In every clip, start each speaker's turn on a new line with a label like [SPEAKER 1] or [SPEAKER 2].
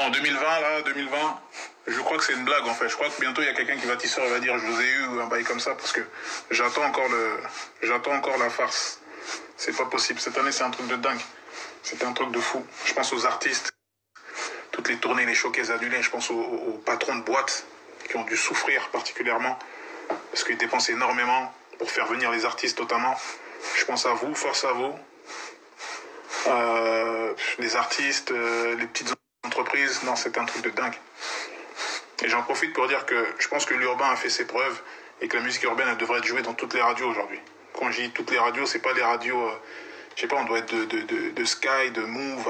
[SPEAKER 1] Non, 2020, là, 2020, je crois que c'est une blague, en fait. Je crois que bientôt, il y a quelqu'un qui va tisser et va dire « je vous ai eu » ou un bail comme ça, parce que j'attends encore la farce. C'est pas possible. Cette année, c'est un truc de dingue. C'était un truc de fou. Je pense aux artistes, toutes les tournées, les showcases annulés. Je pense aux patrons de boîtes qui ont dû souffrir particulièrement, parce qu'ils dépensent énormément pour faire venir les artistes, notamment. Je pense à vous, force à vous. Les artistes, les petites entreprises, non, c'est un truc de dingue. Et j'en profite pour dire que je pense que l'urbain a fait ses preuves et que la musique urbaine, elle devrait être jouée dans toutes les radios aujourd'hui. Quand je dis toutes les radios, c'est pas les radios, je sais pas, on doit être de Sky, de Move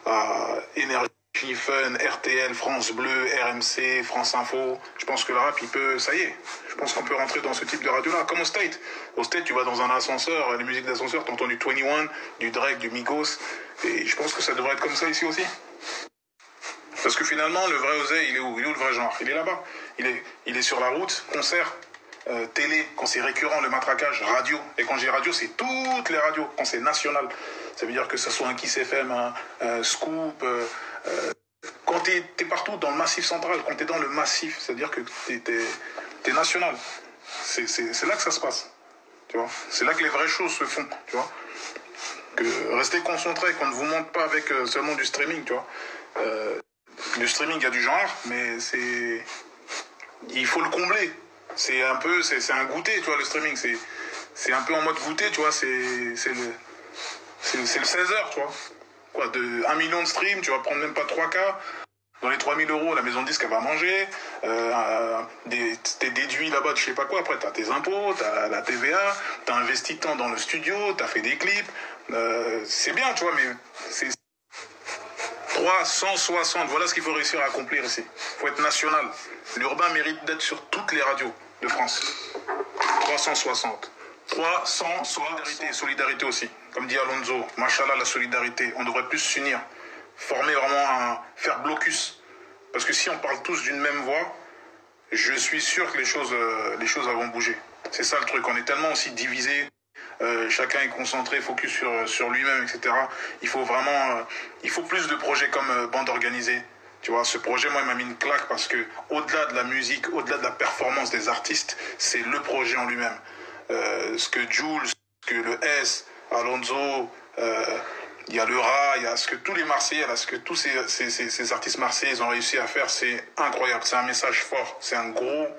[SPEAKER 1] à Énergie, Fun, RTL, France Bleu, RMC, France Info. Je pense que le rap, il peut, ça y est, je pense qu'on peut rentrer dans ce type de radio-là, comme au State. Au State, tu vas dans un ascenseur, les musiques d'ascenseur, t'entends du 21, du Drake, du Migos, et je pense que ça devrait être comme ça ici aussi. Parce que finalement, le vrai oseille, il est où? Il est où le vrai genre? Il est là-bas. Il est sur la route, concert, télé, quand c'est récurrent, le matraquage, radio. Et quand je dis radio, c'est toutes les radios, quand c'est national. Ça veut dire que ce soit un Kiss FM, un Scoop. Quand t'es partout dans le massif central, quand t'es dans le massif, c'est-à-dire que t'es national. C'est là que ça se passe. Tu vois, c'est là que les vraies choses se font. Tu vois, que restez concentré, qu'on ne vous montre pas avec seulement du streaming. Tu vois. Le streaming, il y a du genre, mais il faut le combler. C'est un goûter, tu vois, le streaming. C'est un peu en mode goûter, tu vois. C'est le 16h, tu vois. Quoi, de 1 million de streams, tu vas prendre même pas 3K. Dans les 3 000 €, la maison de disque, elle va manger. T'es déduit là-bas de je sais pas quoi. Après, t'as tes impôts, t'as la TVA, t'as investi tant dans le studio, t'as fait des clips. C'est bien, tu vois, mais c'est 360, voilà ce qu'il faut réussir à accomplir ici. Il faut être national. L'urbain mérite d'être sur toutes les radios de France. 360. 300, solidarité aussi. Comme dit Alonso, machallah, la solidarité. On devrait plus s'unir. Former vraiment faire blocus. Parce que si on parle tous d'une même voix, je suis sûr que les choses vont bouger. C'est ça le truc. On est tellement aussi divisés. Chacun est concentré, focus sur lui-même, etc. Il faut plus de projets comme Bande Organisée. Tu vois, ce projet, moi, il m'a mis une claque parce que au-delà de la musique, au-delà de la performance des artistes, c'est le projet en lui-même. Ce que Jules, ce que le S, Alonso, il y a le Ra, il y a ce que tous les Marseillais, ce que tous ces artistes marseillais ont réussi à faire, c'est incroyable. C'est un message fort. C'est un gros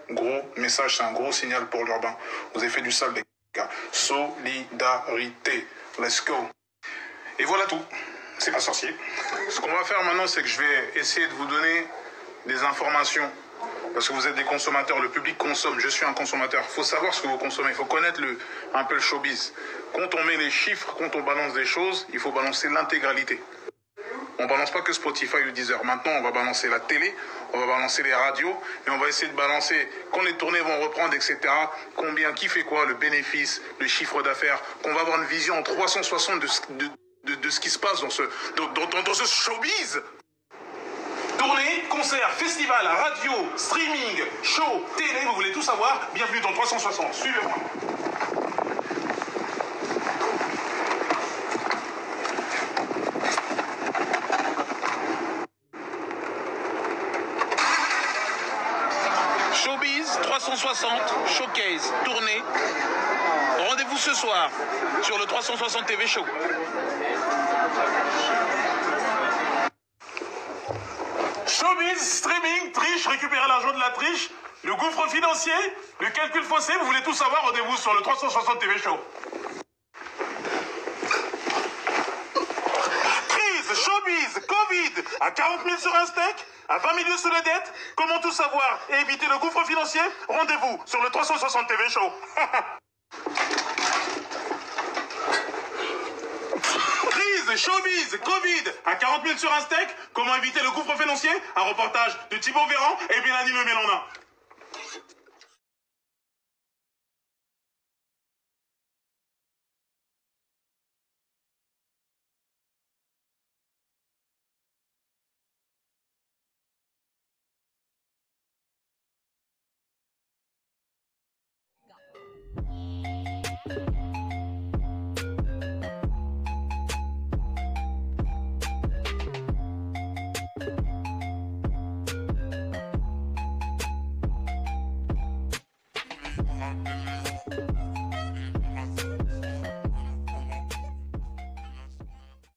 [SPEAKER 1] message, c'est un gros signal pour l'urbain. Vous avez fait du sale, les gars. Solidarité. Let's go. Et voilà tout. C'est pas sorcier. Ce qu'on va faire maintenant, c'est que je vais essayer de vous donner des informations. Parce que vous êtes des consommateurs, le public consomme, je suis un consommateur. Il faut savoir ce que vous consommez, il faut connaître un peu le showbiz. Quand on met les chiffres, quand on balance des choses, il faut balancer l'intégralité. On balance pas que Spotify ou Deezer. Maintenant, on va balancer la télé, on va balancer les radios, et on va essayer de balancer, quand les tournées vont reprendre, etc., combien, qui fait quoi, le bénéfice, le chiffre d'affaires, qu'on va avoir une vision en 360 de ce qui se passe dans ce showbiz. Tournée, concert, festival, radio, streaming, show, télé, vous voulez tout savoir? Bienvenue dans 360, suivez-moi. Showbiz 360, showcase, tournée. Rendez-vous ce soir sur le 360 TV Show. Showbiz, streaming, triche, récupérer l'argent de la triche, le gouffre financier, le calcul faussé, vous voulez tout savoir, rendez-vous sur le 360 TV Show. Crise, showbiz, Covid, à 40 000 sur un steak, à 20 000 sous les dettes, comment tout savoir et éviter le gouffre financier, rendez-vous sur le 360 TV Show. Showbiz, Covid, à 40 000 sur un steak, comment éviter le gouffre financier? Un reportage de Thibaut Véran et Mélanie Mélana.